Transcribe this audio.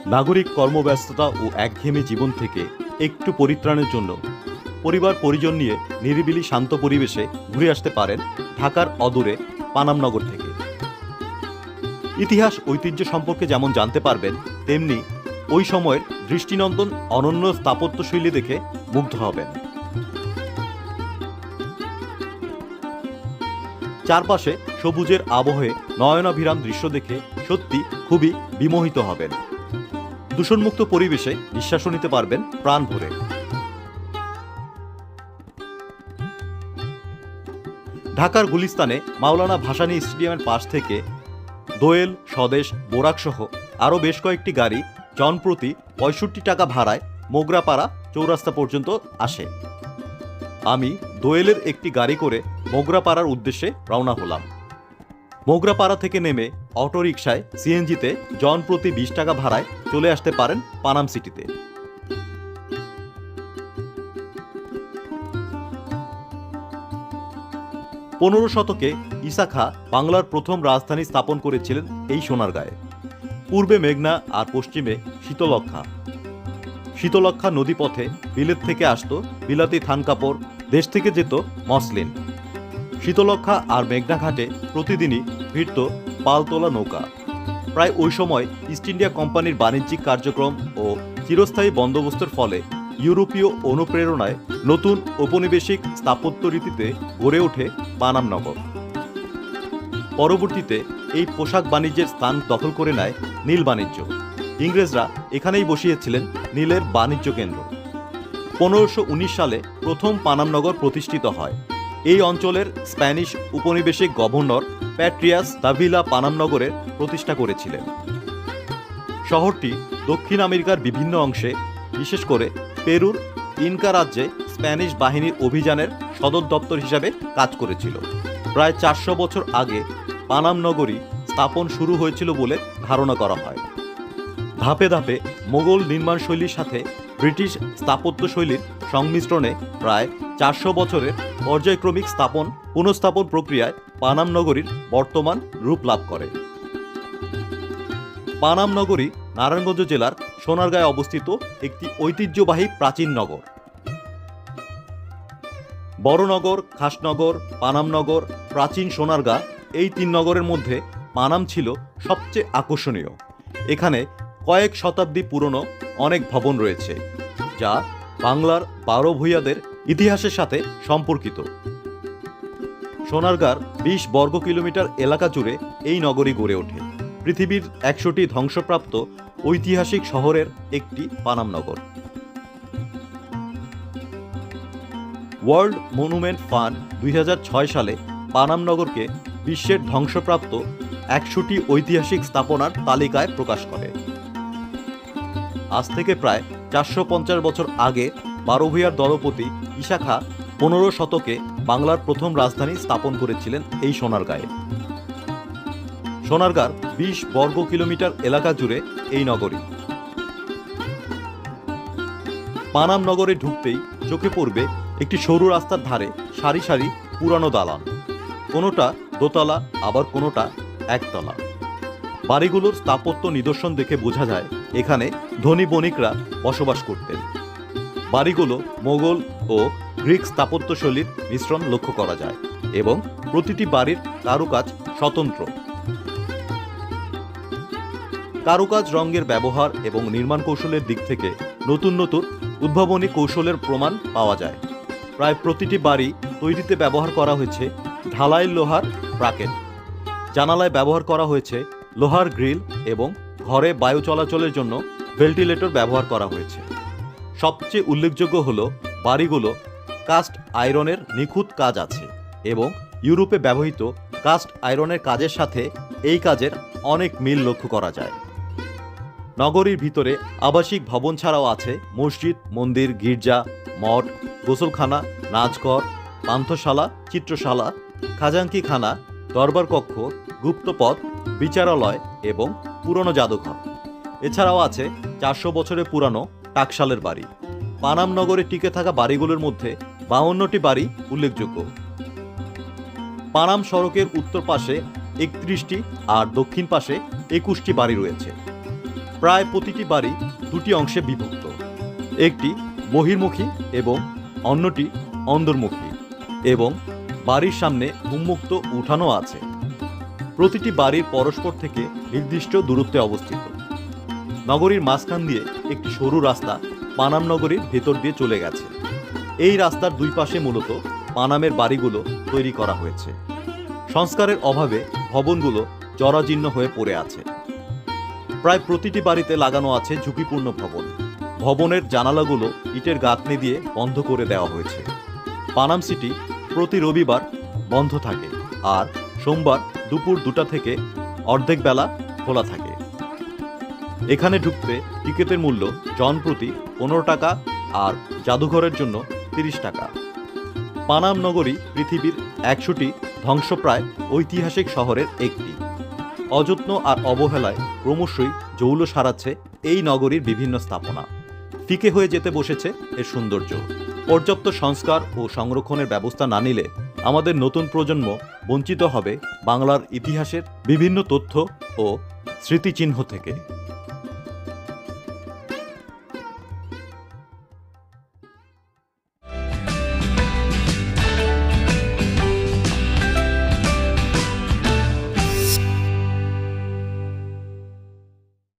নাগরিক কর্মব্যস্ততা ও একঘেয়েমি জীবন থেকে একটু পরিত্রাণের জন্য পরিবার পরিজন নিয়ে নিরিবিলি শান্ত পরিবেশে ঘুরে আসতে পারেন ঢাকার অদূরে পানামনগর থেকে। ইতিহাস ঐতিহ্য সম্পর্কে যেমন জানতে পারবেন, তেমনি ওই সময়ের দৃষ্টিনন্দন অনন্য স্থাপত্যশৈলী দেখে মুগ্ধ হবেন। চারপাশে সবুজের আবহে নয়নাভিরাম দৃশ্য দেখে সত্যি খুবই বিমোহিত হবেন। দূষণমুক্ত পরিবেশে নিঃশ্বাসও নিতে পারবেন প্রাণ ভরে। ঢাকার গুলিস্তানে মাওলানা ভাসানী স্টেডিয়ামের পাশ থেকে দোয়েল, স্বদেশ, বোরাক সহ আরও বেশ কয়েকটি গাড়ি জনপ্রতি ৬৫ টাকা ভাড়ায় মোগরাপাড়া চৌরাস্তা পর্যন্ত আসে। আমি দোয়েলের একটি গাড়ি করে মোগরাপাড়ার উদ্দেশ্যে রওনা হলাম। মোগরাপাড়া থেকে নেমে অটোরিকশায় সিএনজিতে জনপ্রতি ২০ টাকা ভাড়ায় চলে আসতে পারেন পানাম সিটিতে। পনেরো শতকে ঈসা খাঁ বাংলার প্রথম রাজধানী স্থাপন করেছিলেন এই সোনারগাঁয়ে। পূর্বে মেঘনা আর পশ্চিমে শীতলক্ষ্যা। শীতলক্ষ্যা নদীপথে বিলেত থেকে আসতো বিলাতি থান কাপড়, দেশ থেকে যেত মসলিন। শীতলক্ষ্যা আর মেঘনা ঘাটে প্রতিদিনই ভিড়ত পালতোলা নৌকা। প্রায় ওই সময় ইস্ট ইন্ডিয়া কোম্পানির বাণিজ্যিক কার্যক্রম ও চিরস্থায়ী বন্দোবস্তের ফলে ইউরোপীয় অনুপ্রেরণায় নতুন ঔপনিবেশিক স্থাপত্য রীতিতে গড়ে ওঠে পানাম নগর। পরবর্তীতে এই পোশাক বাণিজ্যের স্থান দখল করে নেয় নীল বাণিজ্য। ইংরেজরা এখানেই বসিয়েছিলেন নীলের বাণিজ্য কেন্দ্র। ১৫১৯ সালে প্রথম পানাম নগর প্রতিষ্ঠিত হয়। এই অঞ্চলের স্প্যানিশ উপনিবেশিক গভর্নর প্যাট্রিয়াস দাভিলা পানাম নগরের প্রতিষ্ঠা করেছিলেন। শহরটি দক্ষিণ আমেরিকার বিভিন্ন অংশে, বিশেষ করে পেরুর ইনকা রাজ্যে স্প্যানিশ বাহিনীর অভিযানের সদর দপ্তর হিসাবে কাজ করেছিল। প্রায় ৪০০ বছর আগে পানাম নগরী স্থাপন শুরু হয়েছিল বলে ধারণা করা হয়। ধাপে ধাপে মোগল নির্মাণশৈলীর সাথে ব্রিটিশ স্থাপত্যশৈলীর সংমিশ্রণে প্রায় ৪০০ বছরের পর্যায়ক্রমিক পুনঃস্থাপন প্রক্রিয়ায় পানাম নগরীর বর্তমান রূপ লাভ করে। পানাম নগরী নারায়ণগঞ্জ জেলার সোনারগাঁয়ে অবস্থিত একটি ঐতিহ্যবাহী প্রাচীন নগর। বড়নগর, খাসনগর, পানামনগর, প্রাচীন সোনারগাঁ, এই ৩ নগরের মধ্যে পানাম ছিল সবচেয়ে আকর্ষণীয়। এখানে কয়েক শতাব্দী পুরনো অনেক ভবন রয়েছে, যা বাংলার ১২ ভূঁইয়াদের ইতিহাসের সাথে সম্পর্কিত। সোনারগাঁর ২০ বর্গ কিলোমিটার এলাকা জুড়ে এই নগরী গড়ে ওঠে। পৃথিবীর ১০০টি ধ্বংসপ্রাপ্ত ঐতিহাসিক শহরের একটি পানাম নগর। ওয়ার্ল্ড মনুমেন্ট ফান্ড ২০০৬ সালে পানাম নগরকে বিশ্বের ধ্বংসপ্রাপ্ত ১০০টি ঐতিহাসিক স্থাপনার তালিকায় প্রকাশ করে। আজ থেকে প্রায় ৪৫০ বছর আগে ১২ ভূঁইয়ার দলপতি ঈসা খাঁ ১৫ শতকে বাংলার প্রথম রাজধানী স্থাপন করেছিলেন এই সোনারগাঁয়ে। সোনারগাঁর ২০ বর্গ কিলোমিটার এলাকা জুড়ে এই নগরী। পানাম নগরে ঢুকতেই চোখে পড়বে একটি সরু রাস্তার ধারে সারি সারি পুরানো দালান, কোনোটা দোতলা আবার কোনোটা একতলা। বাড়িগুলোর স্থাপত্য নিদর্শন দেখে বোঝা যায় এখানে ধনী বণিকরা বসবাস করতেন। বাড়িগুলো মোগল ও গ্রিক স্থাপত্যশৈলীর মিশ্রণ লক্ষ্য করা যায় এবং প্রতিটি বাড়ির কারুকাজ স্বতন্ত্র। কারুকাজ, রঙের ব্যবহার এবং নির্মাণ কৌশলের দিক থেকে নতুন নতুন উদ্ভাবনী কৌশলের প্রমাণ পাওয়া যায়। প্রায় প্রতিটি বাড়ি তৈরিতে ব্যবহার করা হয়েছে ঢালাই লোহার ব্রাকেট, জানালায় ব্যবহার করা হয়েছে লোহার গ্রিল এবং ঘরে বায়ু চলাচলের জন্য ভেন্টিলেটর ব্যবহার করা হয়েছে। সবচেয়ে উল্লেখযোগ্য হল বাড়িগুলো কাস্ট আয়রনের নিখুঁত কাজ আছে এবং ইউরোপে ব্যবহৃত কাস্ট আয়রনের কাজের সাথে এই কাজের অনেক মিল লক্ষ্য করা যায়। নগরীর ভিতরে আবাসিক ভবন ছাড়াও আছে মসজিদ, মন্দির, গির্জা, মঠ, গোসলখানা, নাচঘর, পান্থশালা, চিত্রশালা, খাজাঙ্কিখানা, দরবার কক্ষ, গুপ্তপথ, বিচারালয় এবং পুরনো জাদুঘর। এছাড়াও আছে ৪০০ বছরের পুরানো টাকশালের বাড়ি। পানাম নগরে টিকে থাকা বাড়িগুলোর মধ্যে ৫২টি বাড়ি উল্লেখযোগ্য। পানাম সড়কের উত্তর পাশে ৩১টি আর দক্ষিণ পাশে ২১টি বাড়ি রয়েছে। প্রায় প্রতিটি বাড়ি দুটি অংশে বিভক্ত, একটি বহির্মুখী এবং অন্যটি অন্দরমুখী, এবং বাড়ির সামনে উন্মুক্ত উঠানও আছে। প্রতিটি বাড়ির পরস্পর থেকে নির্দিষ্ট দূরত্বে অবস্থিত। নগরীর মাঝখান দিয়ে একটি সরু রাস্তা পানাম নগরীর ভেতর দিয়ে চলে গেছে। এই রাস্তার দুই পাশে মূলত পানামের বাড়িগুলো তৈরি করা হয়েছে। সংস্কারের অভাবে ভবনগুলো জরাজীর্ণ হয়ে পড়ে আছে। প্রায় প্রতিটি বাড়িতে লাগানো আছে ঝুঁকিপূর্ণ ভবন। ভবনের জানালাগুলো ইটের গাঁথনি দিয়ে বন্ধ করে দেওয়া হয়েছে। পানাম সিটি প্রতি রবিবার বন্ধ থাকে, আর সোমবার দুপুর 2টা থেকে অর্ধেক বেলা খোলা থাকে। এখানে ঢুকতে টিকিটের মূল্য জনপ্রতি 15 টাকা, আর জাদুঘরের জন্য 30 টাকা। পানাম নগরী পৃথিবীর 100টি ধ্বংসপ্রায় ঐতিহাসিক শহরের একটি। অযত্ন আর অবহেলায় ক্রমশই জৌল সারাচ্ছে এই নগরীর বিভিন্ন স্থাপনা। ফিকে হয়ে যেতে বসেছে এর সৌন্দর্য। পর্যাপ্ত সংস্কার ও সংরক্ষণের ব্যবস্থা না নিলে আমাদের নতুন প্রজন্ম বঞ্চিত হবে বাংলার ইতিহাসের বিভিন্ন তথ্য ও স্মৃতিচিহ্ন থেকে।